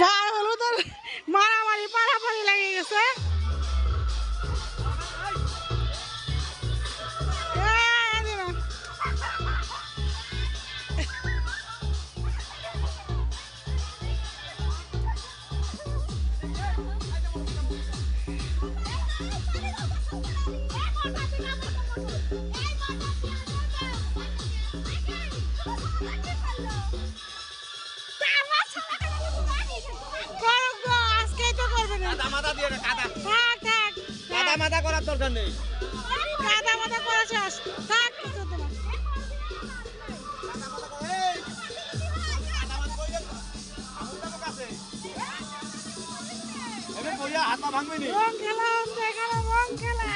গায়ে হলুদের মারামারি পাড়াপাড়ি লেগে গেছে। মাথা করার দরকার নেই। কাদা মাথা করা শেষ। থাক কিছু তোমার। রং খেলা দেখালো রং খেলা।